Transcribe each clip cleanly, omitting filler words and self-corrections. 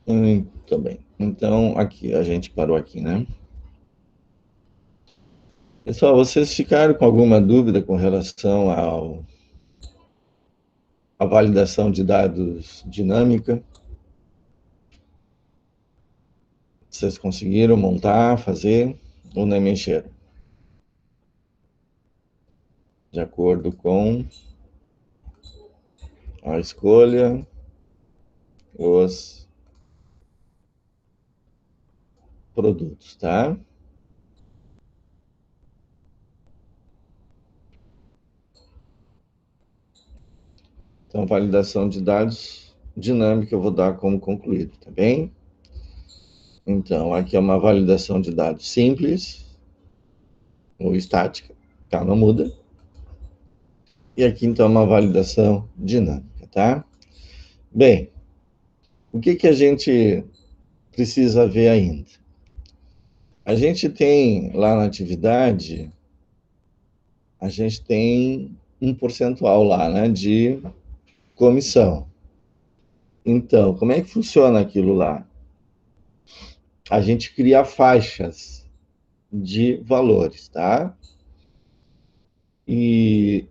Muito bem. Então, aqui, a gente parou aqui, né? Pessoal, vocês ficaram com alguma dúvida com relação à validação de dados dinâmica? Vocês conseguiram montar, fazer ou nem mexeram? De acordo com a escolha, os produtos, tá? Então, validação de dados dinâmica eu vou dar como concluído, tá bem? Então, aqui é uma validação de dados simples ou estática, tá? Não muda. E aqui, então, uma validação dinâmica, tá? Bem, o que a gente precisa ver ainda? A gente tem lá na atividade, a gente tem um percentual lá, né, de comissão. Então, como é que funciona aquilo lá? A gente cria faixas de valores, tá? E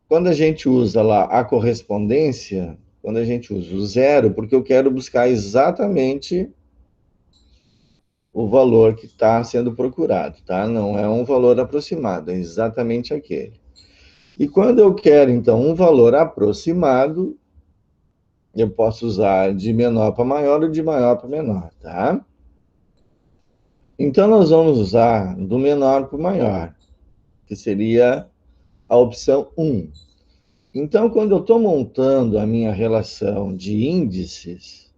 quando a gente usa lá a correspondência, quando a gente usa o zero, porque eu quero buscar exatamente o valor que está sendo procurado, tá? Não é um valor aproximado, é exatamente aquele. E quando eu quero, então, um valor aproximado, eu posso usar de menor para maior ou de maior para menor, tá? Então, nós vamos usar do menor para o maior, que seria a opção 1. Então, quando eu estou montando a minha relação de índices,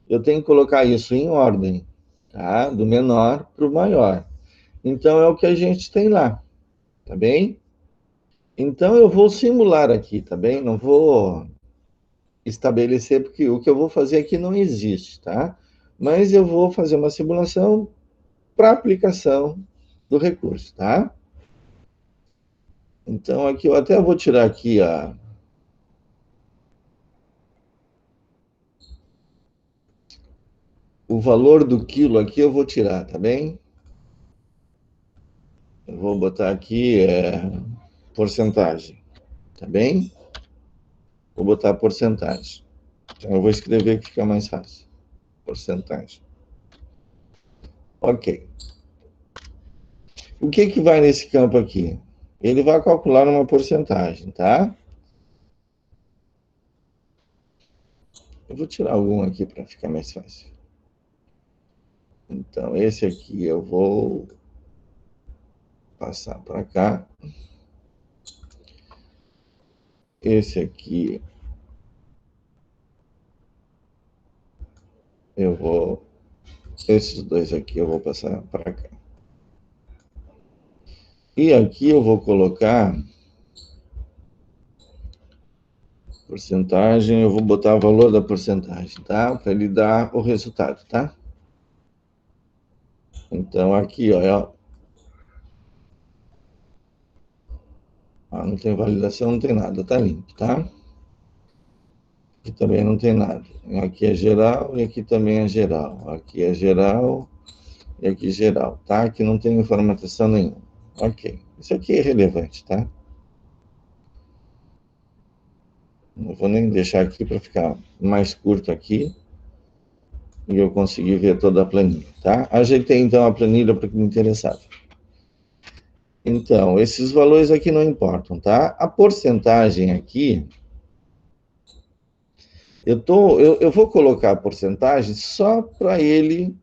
eu tenho que colocar isso em ordem, tá? Do menor para o maior. Então, é o que a gente tem lá, tá bem? Então, eu vou simular aqui, tá bem? Não vou estabelecer, porque o que eu vou fazer aqui não existe, tá? Mas eu vou fazer uma simulação para aplicação do recurso, tá? Então, aqui eu até vou tirar aqui o valor do quilo aqui, eu vou tirar, tá bem? Eu vou botar aqui porcentagem, tá bem? Vou botar porcentagem. Então, eu vou escrever que fica mais fácil. Porcentagem. Ok. O que vai nesse campo aqui? Ele vai calcular uma porcentagem, tá? Eu vou tirar algum aqui para ficar mais fácil. Então, esse aqui eu vou passar para cá. Esse aqui eu vou. Esses dois aqui eu vou passar para cá. E aqui eu vou colocar porcentagem, eu vou botar o valor da porcentagem, tá? Para ele dar o resultado, tá? Então, aqui, ó, não tem validação, não tem nada, tá limpo, tá? Aqui também não tem nada. Aqui é geral e aqui também é geral. Aqui é geral e aqui é geral, tá? Aqui não tem informação nenhuma. Ok. Isso aqui é relevante, tá? Não vou nem deixar aqui para ficar mais curto aqui e eu conseguir ver toda a planilha, tá? Ajeitei então a planilha para que me interessava. Então, esses valores aqui não importam, tá? A porcentagem aqui, eu vou colocar a porcentagem só para ele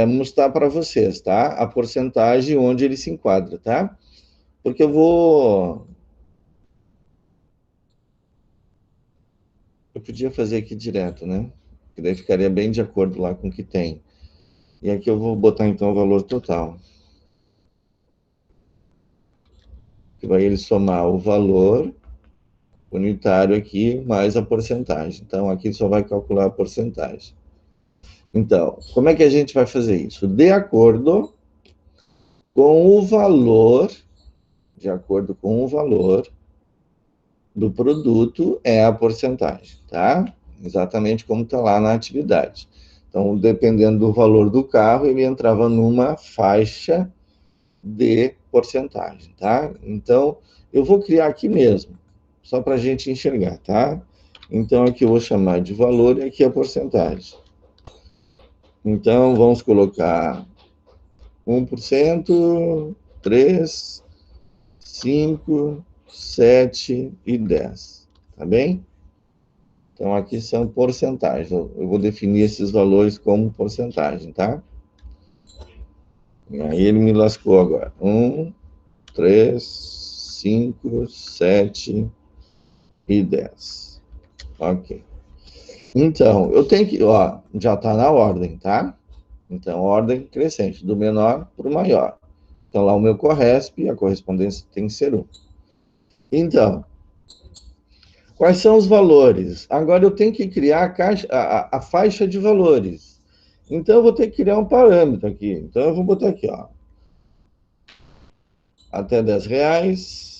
mostrar para vocês, tá? A porcentagem onde ele se enquadra, tá? Porque eu podia fazer aqui direto, né? Que daí ficaria bem de acordo lá com o que tem. E aqui eu vou botar então o valor total. Que vai ele somar o valor unitário aqui mais a porcentagem. Então aqui só vai calcular a porcentagem. Então, como é que a gente vai fazer isso? De acordo com o valor, de acordo com o valor do produto, é a porcentagem, tá? exatamente como está lá na atividade. Então, dependendo do valor do carro, ele entrava numa faixa de porcentagem, tá? Então, eu vou criar aqui mesmo, só para a gente enxergar, tá? Então, aqui eu vou chamar de valor e aqui a porcentagem. Então, vamos colocar 1%, 3, 5, 7 e 10, tá bem? Então, aqui são porcentagens. Eu vou definir esses valores como porcentagem, tá? E aí ele me lascou agora. 1, 3, 5, 7 e 10. Ok. Então, eu tenho que, ó, já está na ordem, tá? Então, ordem crescente, do menor para o maior. Então, lá o meu corresp, a correspondência tem que ser 1. Então, quais são os valores? Agora eu tenho que criar a faixa de valores. Então, eu vou ter que criar um parâmetro aqui. Então, eu vou botar aqui, ó. Até R$10,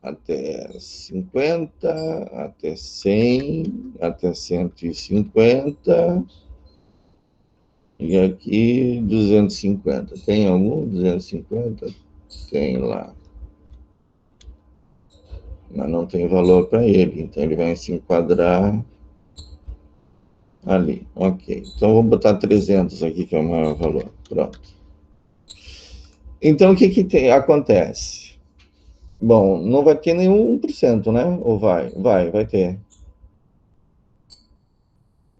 até 50, até 100, até 150, e aqui 250. Tem algum 250? Tem lá. Mas não tem valor para ele, então ele vai se enquadrar ali. Ok, então vou botar 300 aqui, que é o maior valor. Pronto. Então, o que acontece? Bom, não vai ter nenhum 1%, né? Ou vai? Vai ter.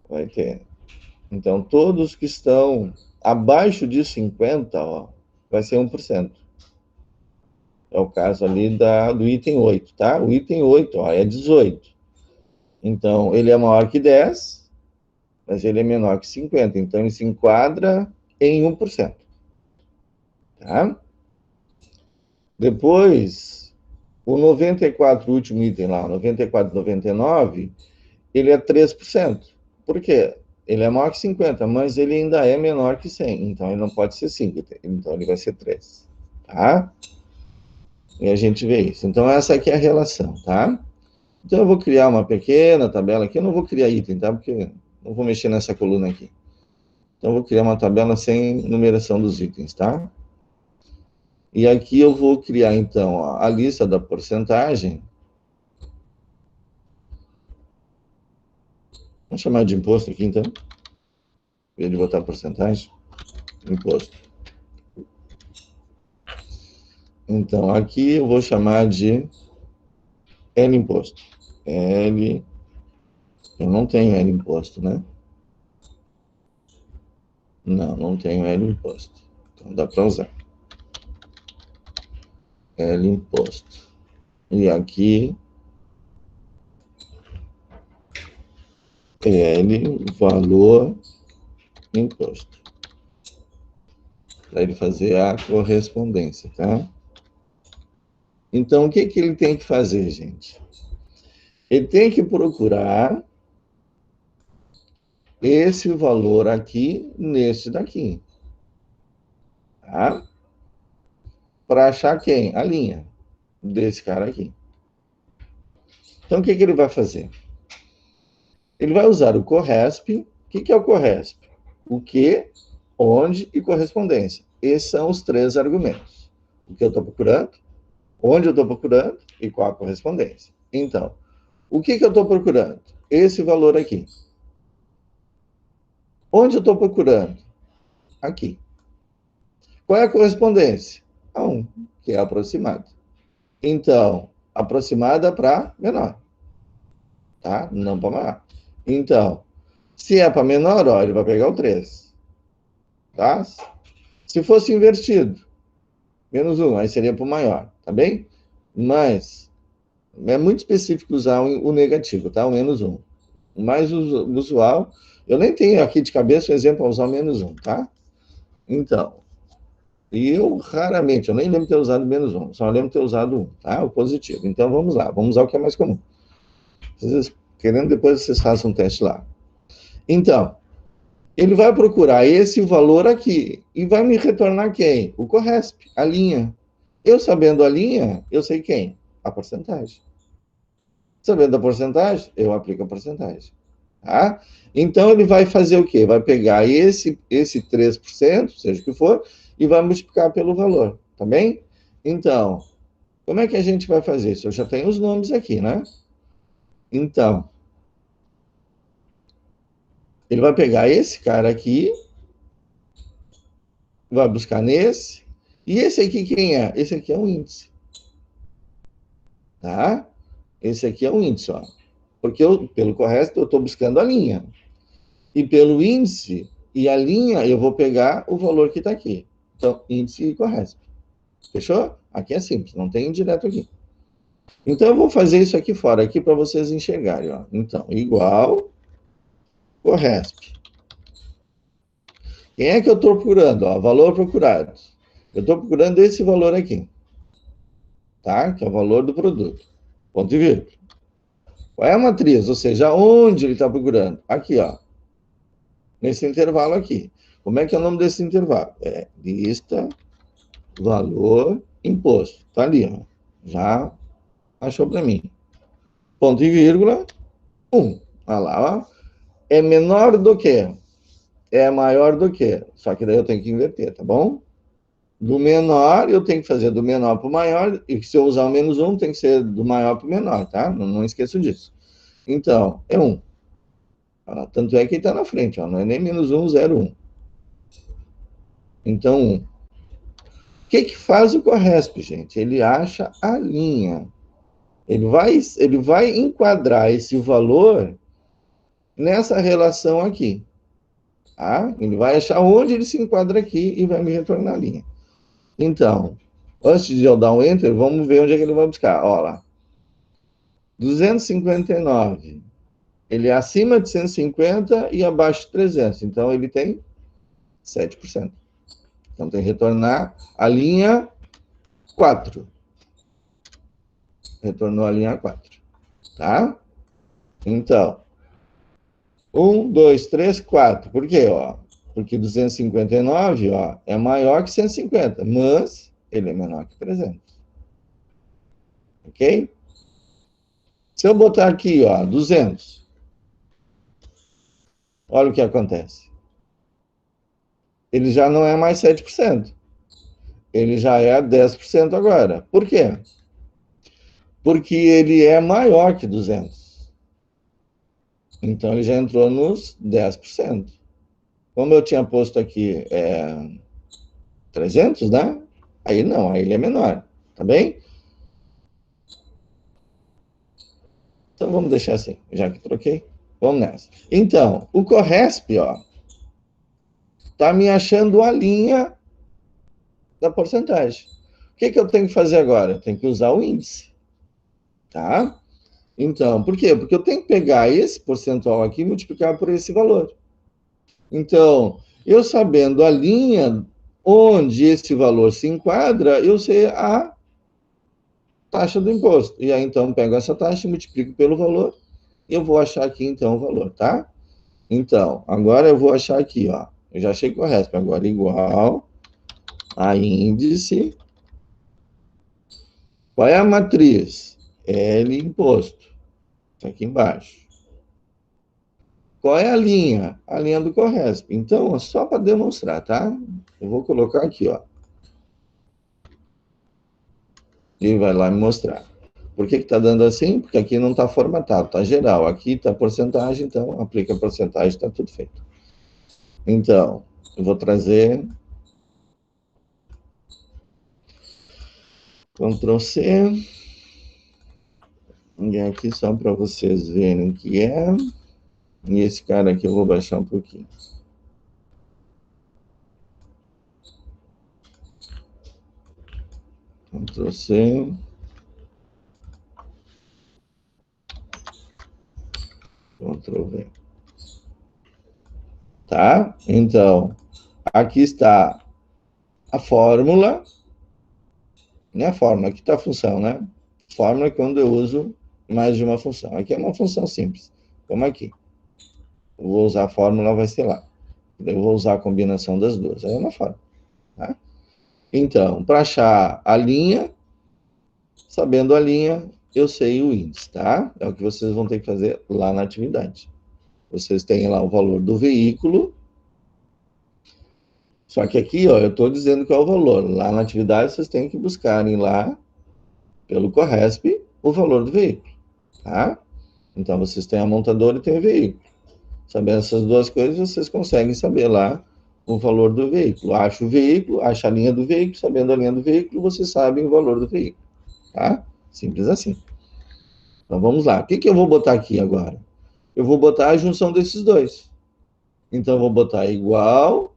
Vai ter. Então, todos que estão abaixo de 50, ó, vai ser 1%. É o caso ali do item 8, tá? O item 8, ó, é 18. Então, ele é maior que 10, mas ele é menor que 50. Então, ele se enquadra em 1%. Tá? Depois, o 94, o último item lá, 94 e 99, ele é 3%. Por quê? Ele é maior que 50, mas ele ainda é menor que 100. Então, ele não pode ser 5. Então, ele vai ser 3. Tá? E a gente vê isso. Então, essa aqui é a relação, tá? Então, eu vou criar uma pequena tabela aqui. Eu não vou criar item, tá? Porque não vou mexer nessa coluna aqui. Então, eu vou criar uma tabela sem numeração dos itens, tá? E aqui eu vou criar, então, a lista da porcentagem. Vamos chamar de imposto aqui, então. Em vez de botar porcentagem, imposto. Então, aqui eu vou chamar de L imposto. L. Eu não tenho L imposto, né? Não tenho L imposto. Então, dá para usar. L imposto. E aqui, L valor imposto. Para ele fazer a correspondência, tá? Então, o que ele tem que fazer, gente? Ele tem que procurar esse valor aqui nesse daqui. Tá? Para achar quem? A linha desse cara aqui. Então, o que ele vai fazer? Ele vai usar o corresp. O que é o corresp? O que, onde e correspondência. Esses são os 3 argumentos. O que eu estou procurando, onde eu estou procurando e qual a correspondência. Então, o que eu estou procurando? Esse valor aqui. Onde eu estou procurando? Aqui. Qual é a correspondência? A 1, que é aproximado. Então, aproximada para menor. Tá? Não para maior. Então, se é para menor, ó, ele vai pegar o 3. Tá? Se fosse invertido, menos 1, aí seria para o maior, tá bem? Mas é muito específico usar o negativo, tá? O menos 1. O mais usual, eu nem tenho aqui de cabeça o exemplo para usar o menos 1, tá? Então, e eu raramente, eu nem lembro de ter usado menos 1, só lembro de ter usado 1, tá? O positivo. Então, vamos lá, vamos usar o que é mais comum. Vocês, querendo, depois vocês façam um teste lá. Então, ele vai procurar esse valor aqui e vai me retornar quem? O corresp, a linha. Eu sabendo a linha, eu sei quem? A porcentagem. Sabendo a porcentagem, eu aplico a porcentagem. Tá? Então, ele vai fazer o quê? Vai pegar esse 3%, seja o que for, e vai multiplicar pelo valor, tá bem? Então, como é que a gente vai fazer isso? Eu já tenho os nomes aqui, né? Então, ele vai pegar esse cara aqui, vai buscar nesse, e esse aqui quem é? Esse aqui é um índice, tá? Esse aqui é um índice, ó. Porque pelo correto eu estou buscando a linha. E pelo índice e a linha, eu vou pegar o valor que está aqui. Então, índice e correto. Fechou? Aqui é simples, não tem indireto aqui. Então, eu vou fazer isso aqui fora, aqui para vocês enxergarem. Ó. Então, igual corresp. Quem é que eu estou procurando? Ó, valor procurado. Eu estou procurando esse valor aqui. Tá? Que é o valor do produto. Ponto e vírgula. Qual é a matriz? Ou seja, onde ele está procurando? Aqui, ó. Nesse intervalo aqui. Como é que é o nome desse intervalo? É lista, valor, imposto. Tá ali, ó. Já achou para mim. Ponto e vírgula, 1. Olha lá, ó. É menor do que? É maior do que? Só que daí eu tenho que inverter, tá bom? Do menor, eu tenho que fazer do menor para o maior, e se eu usar o menos 1, tem que ser do maior para o menor, tá? Não esqueço disso. Então, é 1. Tanto é que ele está na frente, ó, não é nem menos 1, 0, 1. Então, 1. O que faz o Corresp, gente? Ele acha a linha. Ele vai enquadrar esse valor nessa relação aqui. Tá? Ele vai achar onde ele se enquadra aqui e vai me retornar a linha. Então, antes de eu dar um Enter, vamos ver onde é que ele vai buscar. Olha lá. 259. Ele é acima de 150 e abaixo de 300. Então, ele tem 7%. Então, tem que retornar a linha 4. Retornou a linha 4. Tá? Então, 1, 2, 3, 4. Por quê? Ó? Porque 259 ó, é maior que 150, mas ele é menor que 300. Ok? Se eu botar aqui, ó, 200, olha o que acontece. Ele já não é mais 7%. Ele já é 10% agora. Por quê? Porque ele é maior que 200. Então, ele já entrou nos 10%. Como eu tinha posto aqui 300, né? Aí não, aí ele é menor. Tá bem? Então, vamos deixar assim, já que troquei. Vamos nessa. Então, o Corresp, ó, tá me achando a linha da porcentagem. O que eu tenho que fazer agora? Eu tenho que usar o índice, tá? Então, por quê? Porque eu tenho que pegar esse percentual aqui e multiplicar por esse valor. Então, eu sabendo a linha onde esse valor se enquadra, eu sei a taxa do imposto. E aí, então, pego essa taxa e multiplico pelo valor e eu vou achar aqui, então, o valor, tá? Então, agora eu vou achar aqui, ó. Eu já achei correto. Agora, igual a índice. Qual é a matriz? L imposto. Tá aqui embaixo. Qual é a linha? A linha do Corresp. Então, só para demonstrar, tá? Eu vou colocar aqui, ó. E vai lá me mostrar. Por que está dando assim? Porque aqui não está formatado, está geral. Aqui está porcentagem, então aplica a porcentagem, está tudo feito. Então, eu vou trazer Ctrl C. E aqui só para vocês verem o que é. E esse cara aqui eu vou baixar um pouquinho. Ctrl C. Ctrl V. Tá? Então, aqui está a fórmula. Não é a fórmula, aqui está a função, né? Fórmula é quando eu uso mais de uma função. Aqui é uma função simples, como aqui. Eu vou usar a fórmula, vai ser lá. Eu vou usar a combinação das duas. Aí é uma fórmula. Tá? Então, para achar a linha, sabendo a linha, eu sei o índice, tá? É o que vocês vão ter que fazer lá na atividade. Vocês têm lá o valor do veículo, só que aqui, ó, eu estou dizendo qual é o valor. Lá na atividade, vocês têm que buscarem lá, pelo Corresp, o valor do veículo, tá? Então, vocês têm a montadora e têm o veículo. Sabendo essas duas coisas, vocês conseguem saber lá o valor do veículo. Acha o veículo, acha a linha do veículo, sabendo a linha do veículo, vocês sabem o valor do veículo, tá? Simples assim. Então, vamos lá. O que eu vou botar aqui agora? Eu vou botar a junção desses dois. Então, eu vou botar igual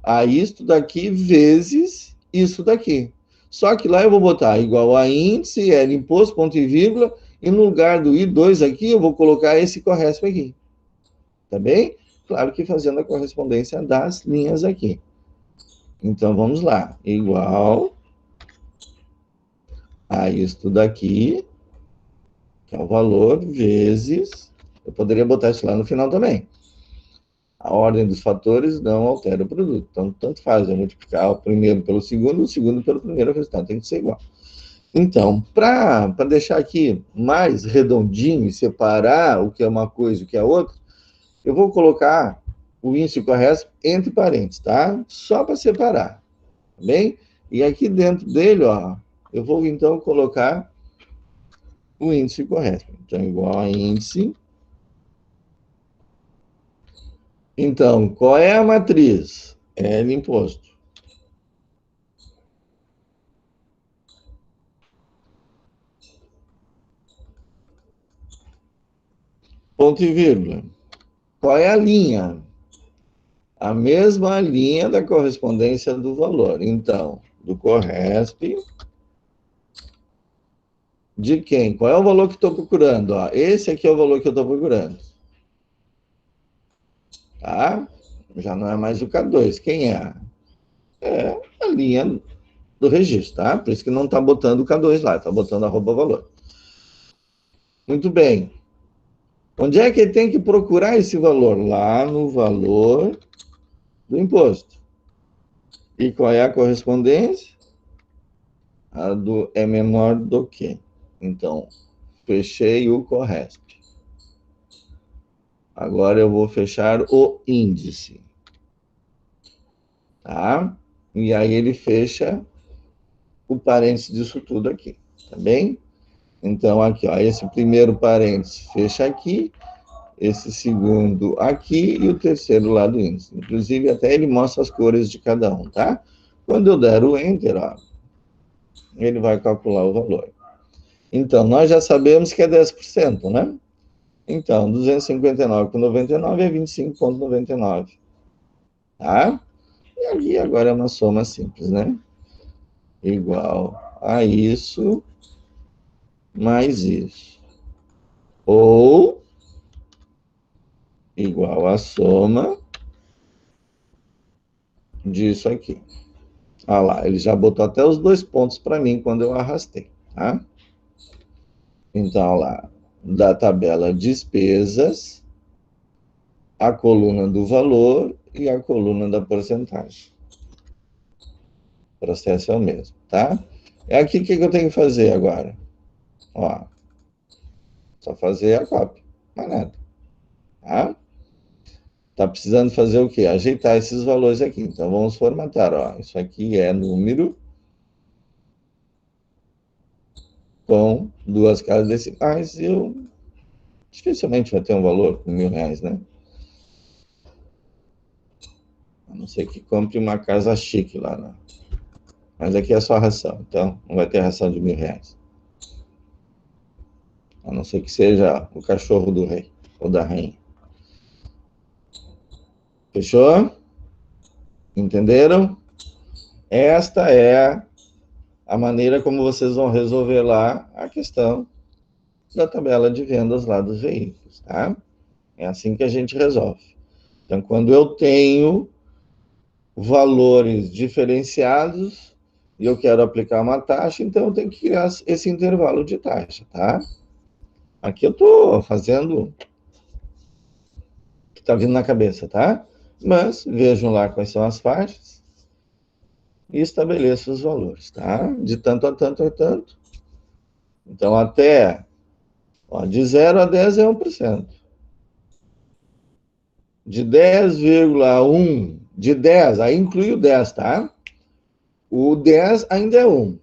a isto daqui vezes isso daqui. Só que lá eu vou botar igual a índice, L imposto, ponto e vírgula, e no lugar do I2 aqui, eu vou colocar esse Corresp aqui. Tá bem? Claro que fazendo a correspondência das linhas aqui. Então, vamos lá. Igual a isto daqui, que é o valor, vezes... Eu poderia botar isso lá no final também. A ordem dos fatores não altera o produto. Então, tanto faz eu multiplicar o primeiro pelo segundo, o segundo pelo primeiro, o resultado tem que ser igual. Então, para deixar aqui mais redondinho e separar o que é uma coisa e o que é outra, eu vou colocar o índice Corresp entre parênteses, tá? Só para separar, tá bem? E aqui dentro dele, ó, eu vou então colocar o índice Corresp. Então, igual a índice. Então, qual é a matriz? L imposto. Ponto e vírgula. Qual é a linha? A mesma linha da correspondência do valor. Então, do Corresp, de quem? Qual é o valor que estou procurando? Ó, esse aqui é o valor que eu estou procurando. Tá? Já não é mais o K2. Quem é? É a linha do registro, tá? Por isso que não está botando o K2 lá, está botando arroba valor. Muito bem. Onde é que tem que procurar esse valor? Lá no valor do imposto. E qual é a correspondência? A do é menor do que. Então, fechei o Corresp. Agora eu vou fechar o índice. Tá? E aí ele fecha o parênteses disso tudo aqui. Tá bem? Então, aqui, ó, esse primeiro parênteses fecha aqui, esse segundo aqui e o terceiro lá do índice. Inclusive, até ele mostra as cores de cada um, tá? Quando eu der o Enter, ó, ele vai calcular o valor. Então, nós já sabemos que é 10%, né? Então, 259,99 é 25,99. Tá? E aqui agora é uma soma simples, né? Igual a isso mais isso. Ou igual a soma disso aqui. Olha lá, ele já botou até os dois pontos para mim quando eu arrastei, tá? Então, olha lá, da tabela despesas, a coluna do valor e a coluna da porcentagem. O processo é o mesmo, tá? É aqui que eu tenho que fazer agora. Ó, só fazer a cópia, mais nada, tá? Tá precisando fazer o quê? Ajeitar esses valores aqui. Então, vamos formatar, ó. Isso aqui é número com duas casas decimais. Eu dificilmente vai ter um valor com R$1.000, né? A não ser que compre uma casa chique lá, né? Mas aqui é só ração, então não vai ter ração de R$1.000. A não ser que seja o cachorro do rei ou da rainha. Fechou? Entenderam? Esta é a maneira como vocês vão resolver lá a questão da tabela de vendas lá dos veículos, tá? É assim que a gente resolve. Então, quando eu tenho valores diferenciados e eu quero aplicar uma taxa, então eu tenho que criar esse intervalo de taxa, tá? Aqui eu estou fazendo o que está vindo na cabeça, tá? Mas vejam lá quais são as faixas e estabeleçam os valores, tá? De tanto a tanto a tanto. Então, até, ó, de 0 a 10 é 1%. De 10,1, de 10, aí inclui o 10, tá? O 10 ainda é 1.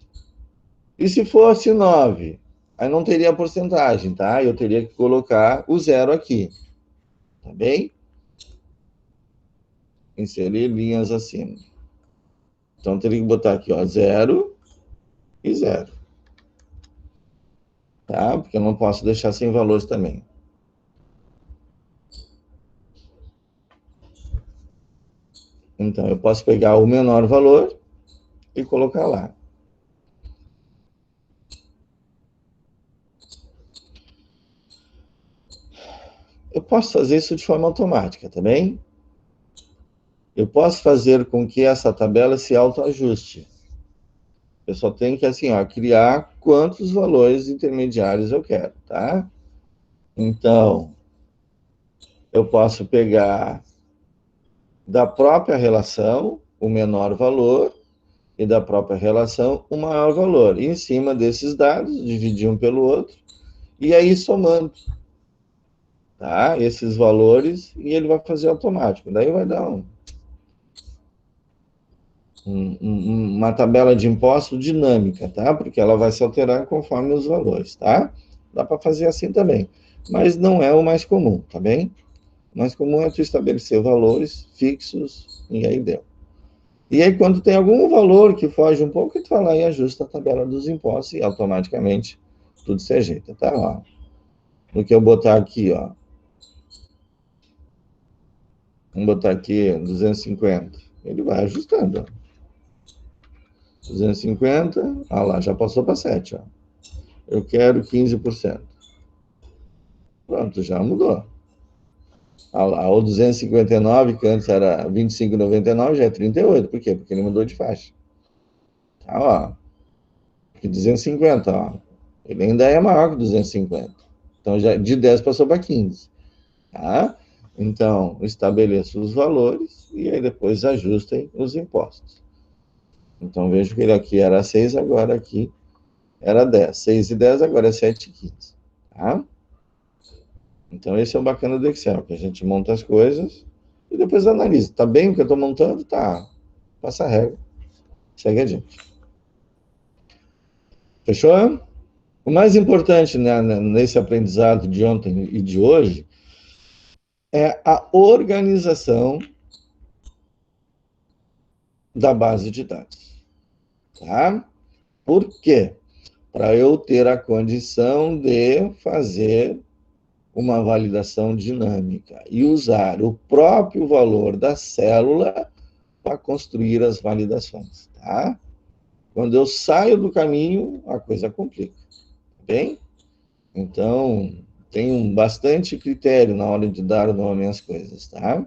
E se fosse 9? Aí não teria porcentagem, tá? Eu teria que colocar o 0 aqui, tá bem? Inserir linhas acima. Então, teria que botar aqui, ó, 0 e 0. Tá? Porque eu não posso deixar sem valores também. Então, eu posso pegar o menor valor e colocar lá. Eu posso fazer isso de forma automática, tá bem? Eu posso fazer com que essa tabela se autoajuste. Eu só tenho que, assim, ó, criar quantos valores intermediários eu quero, tá? Então, eu posso pegar da própria relação o menor valor e da própria relação o maior valor. E em cima desses dados, dividir um pelo outro e aí somando, tá? Esses valores e ele vai fazer automático. Daí vai dar uma tabela de imposto dinâmica, tá? Porque ela vai se alterar conforme os valores, tá? Dá para fazer assim também, mas não é o mais comum, tá bem? O mais comum é tu estabelecer valores fixos e aí deu. E aí, quando tem algum valor que foge um pouco, tu vai lá e ajusta a tabela dos impostos e automaticamente tudo se ajeita, tá? Ó, no que eu botar aqui, ó, vamos botar aqui 250, ele vai ajustando, ó. 250, ah lá, já passou para 7, ó. Eu quero 15%. Pronto, já mudou. Ah lá, o 259, que antes era 25,99, já é 38. Por quê? Porque ele mudou de faixa. Tá, ó. Aqui 250, ó. Ele ainda é maior que 250. Então, já de 10 passou para 15. Tá? Então, estabeleça os valores e aí depois ajustem os impostos. Então, vejo que ele aqui era 6, agora aqui era 10. 6 e 10, agora é 7 e 15. Tá? Então, esse é o bacana do Excel, que a gente monta as coisas e depois analisa. Tá bem o que eu estou montando? Tá. Passa a regra. Segue adiante. Fechou? O mais importante, né, nesse aprendizado de ontem e de hoje é a organização da base de dados. Tá? Por quê? Para eu ter a condição de fazer uma validação dinâmica e usar o próprio valor da célula para construir as validações, tá? Quando eu saio do caminho, a coisa complica, bem? Então, tenho bastante critério na hora de dar nome às coisas, tá?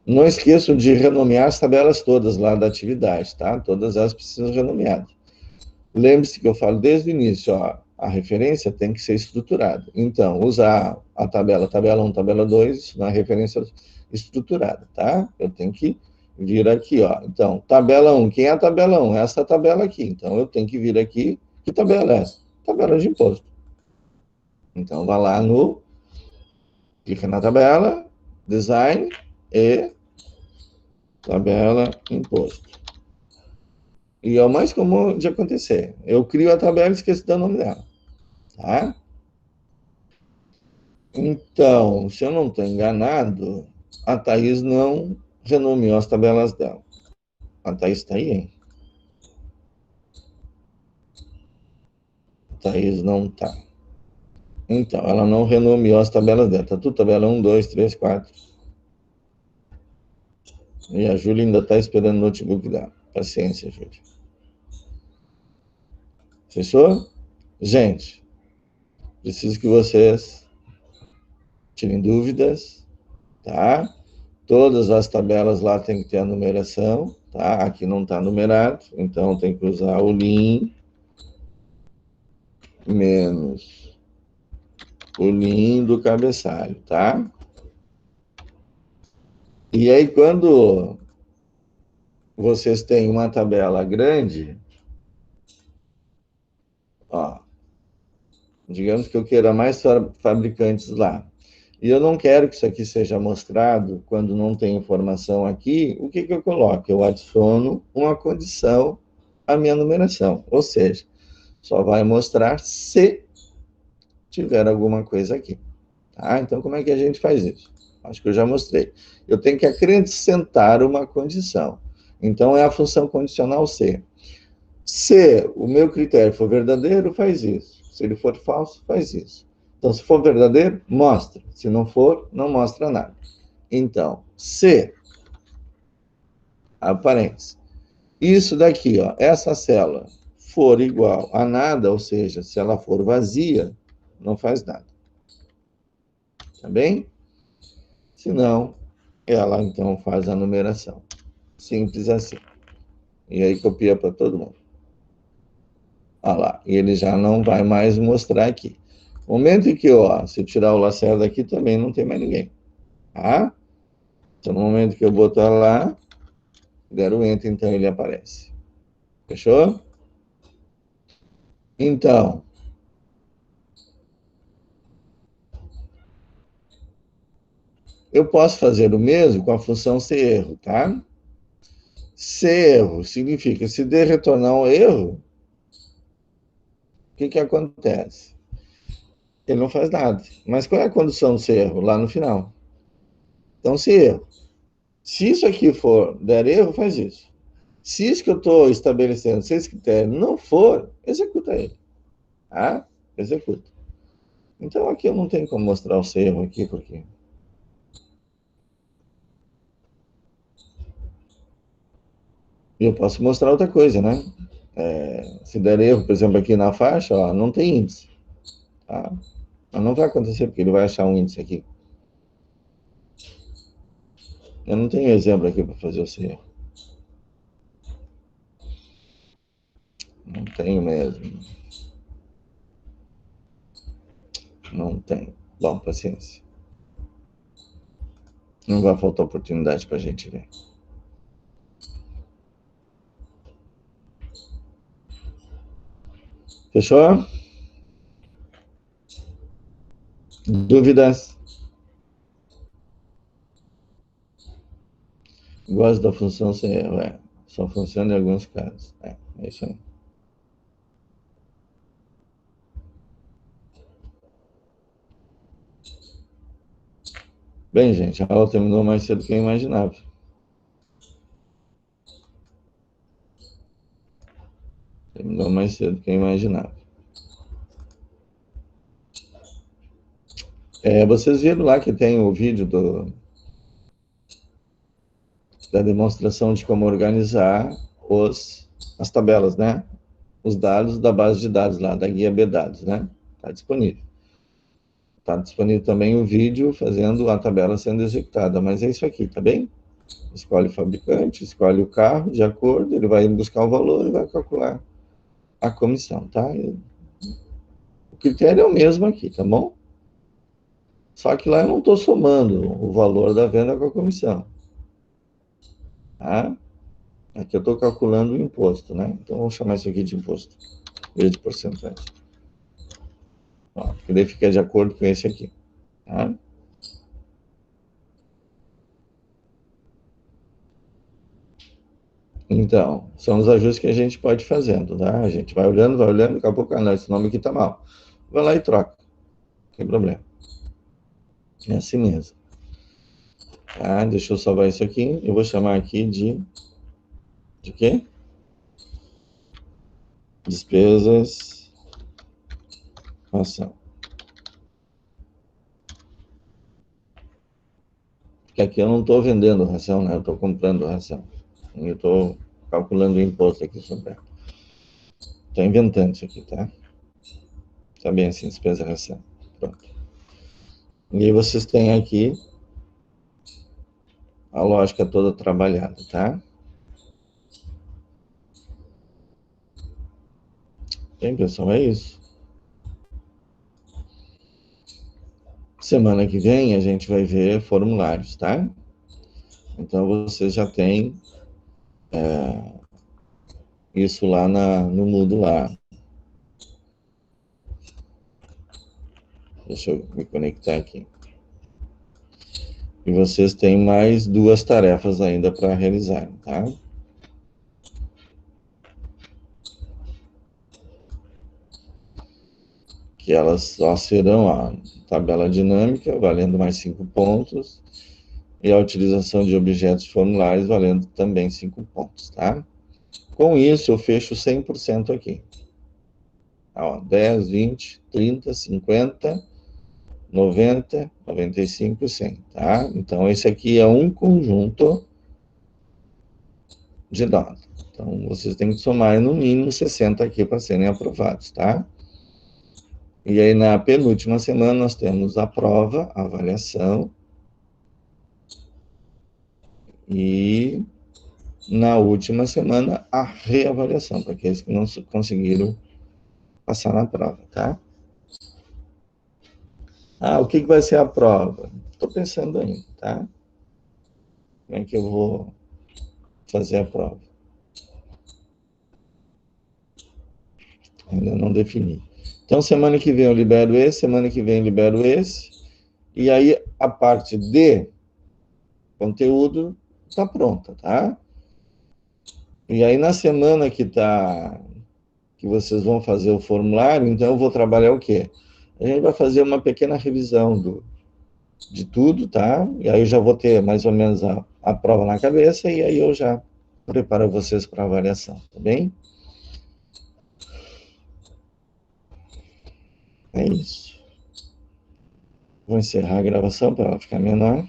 Não esqueçam de renomear as tabelas todas lá da atividade, tá? Todas elas precisam renomear. Lembre-se que eu falo desde o início, ó, a referência tem que ser estruturada. Então, usar a tabela 1, tabela 2, na referência estruturada, tá? Eu tenho que vir aqui, ó. Então, tabela 1, quem é a tabela 1? Essa tabela aqui. Então, eu tenho que vir aqui. Que tabela é essa? Tabela de imposto. Então, vai lá no, clica na tabela, design e tabela imposto. E é o mais comum de acontecer. Eu crio a tabela e esqueço do nome dela, tá? Então, se eu não estou enganado, a Thaís não renomeou as tabelas dela. A Thaís está aí, hein? A Thaís não está. Então, ela não renomeou as tabelas dela. Está tudo tabela 1, 2, 3, 4. E a Júlia ainda está esperando o notebook dela. Paciência, Júlia. Fechou? Gente, preciso que vocês tirem dúvidas, tá? Todas as tabelas lá tem que ter a numeração, tá? Aqui não está numerado, então tem que usar o LIN menos o LIN do cabeçalho, tá? E aí, quando vocês têm uma tabela grande, ó, digamos que eu queira mais fabricantes lá. E eu não quero que isso aqui seja mostrado quando não tem informação aqui. O que eu coloco? Eu adiciono uma condição à minha numeração. Ou seja, só vai mostrar se tiver alguma coisa aqui. Tá? Então, como é que a gente faz isso? Acho que eu já mostrei. Eu tenho que acrescentar uma condição. Então, é a função condicional se. Se o meu critério for verdadeiro, faz isso. Se ele for falso, faz isso. Então, se for verdadeiro, mostra. Se não for, não mostra nada. Então, se, aparência, isso daqui, ó, essa célula for igual a nada, ou seja, se ela for vazia, não faz nada. Tá bem? Se não, ela então faz a numeração. Simples assim. E aí copia para todo mundo. Olha lá, e ele já não vai mais mostrar aqui. No momento em que, ó, se eu tirar o Lacerda daqui, também não tem mais ninguém. Tá? Então, no momento que eu botar lá, der o Enter, então ele aparece. Fechou? Então, eu posso fazer o mesmo com a função se erro, tá? Se erro significa, se der retornar um erro, o que acontece? Ele não faz nada. Mas qual é a condição do se erro? Lá no final. Então, se erro. Se isso aqui for der erro, faz isso. Se isso que eu estou estabelecendo, se esse critério não for, executa ele. Tá? Executa. Então, aqui eu não tenho como mostrar o se erro aqui, porque... E eu posso mostrar outra coisa, né? Se der erro, por exemplo, aqui na faixa, ó, não tem índice. Tá? Mas não vai acontecer, porque ele vai achar um índice aqui. Eu não tenho exemplo aqui para fazer o se erro. Não tenho mesmo. Não tenho. Bom, paciência. Não vai faltar oportunidade para a gente ver. Fechou? Dúvidas? Gosto da função sem erro, Só funciona em alguns casos. É isso aí. Bem, gente, a aula terminou mais cedo do que eu imaginava. Terminou mais cedo do que eu imaginava. Vocês viram lá que tem o vídeo da demonstração de como organizar as tabelas, né? Os dados da base de dados lá, da guia B-Dados, né? Está disponível. Está disponível também o vídeo fazendo a tabela sendo executada, mas é isso aqui, tá bem? Escolhe o fabricante, escolhe o carro, de acordo, ele vai buscar o valor e vai calcular a comissão, tá? O critério é o mesmo aqui, tá bom? Só que lá eu não estou somando o valor da venda com a comissão, tá? Aqui eu estou calculando o imposto, né? Então, vamos chamar isso aqui de imposto, em vez de porcentagem. Ó, porque daí fica de acordo com esse aqui, tá? Então, são os ajustes que a gente pode ir fazendo, tá? A gente vai olhando, daqui a pouco, não, esse nome aqui tá mal. Vai lá e troca, não tem problema. É assim mesmo. Tá? Deixa eu salvar isso aqui. Eu vou chamar aqui de quê? Despesas, ração. Porque aqui eu não estou vendendo ração, né? Eu estou comprando ração. Eu estou calculando o imposto aqui sobre ela. Estou inventando isso aqui, tá? Tá bem assim, despesa ração. Pronto. E aí vocês têm aqui a lógica toda trabalhada, tá? Tem, pessoal? É isso. Semana que vem a gente vai ver formulários, tá? Então vocês já têm isso lá no Moodle lá. Deixa eu me conectar aqui. E vocês têm mais 2 tarefas ainda para realizar, tá? Que elas só serão a tabela dinâmica, valendo mais 5 pontos, e a utilização de objetos formulários, valendo também 5 pontos, tá? Com isso, eu fecho 100% aqui. Ó, 10, 20, 30, 50, 90, 95, 100, tá? Então, esse aqui é um conjunto de dados. Então, vocês têm que somar no mínimo 60 aqui para serem aprovados, tá? E aí, na penúltima semana, nós temos a prova, a avaliação, e na última semana, a reavaliação, para aqueles que não conseguiram passar na prova, tá? Ah, o que vai ser a prova? Estou pensando ainda, tá? Como é que eu vou fazer a prova? Ainda não defini. Então, semana que vem eu libero esse, semana que vem eu libero esse, e aí a parte de conteúdo está pronta, tá? E aí na semana que vocês vão fazer o formulário, então eu vou trabalhar o quê? A gente vai fazer uma pequena revisão de tudo, tá? E aí eu já vou ter mais ou menos a prova na cabeça, e aí eu já preparo vocês para avaliação, tá bem? É isso. Vou encerrar a gravação para ela ficar menor.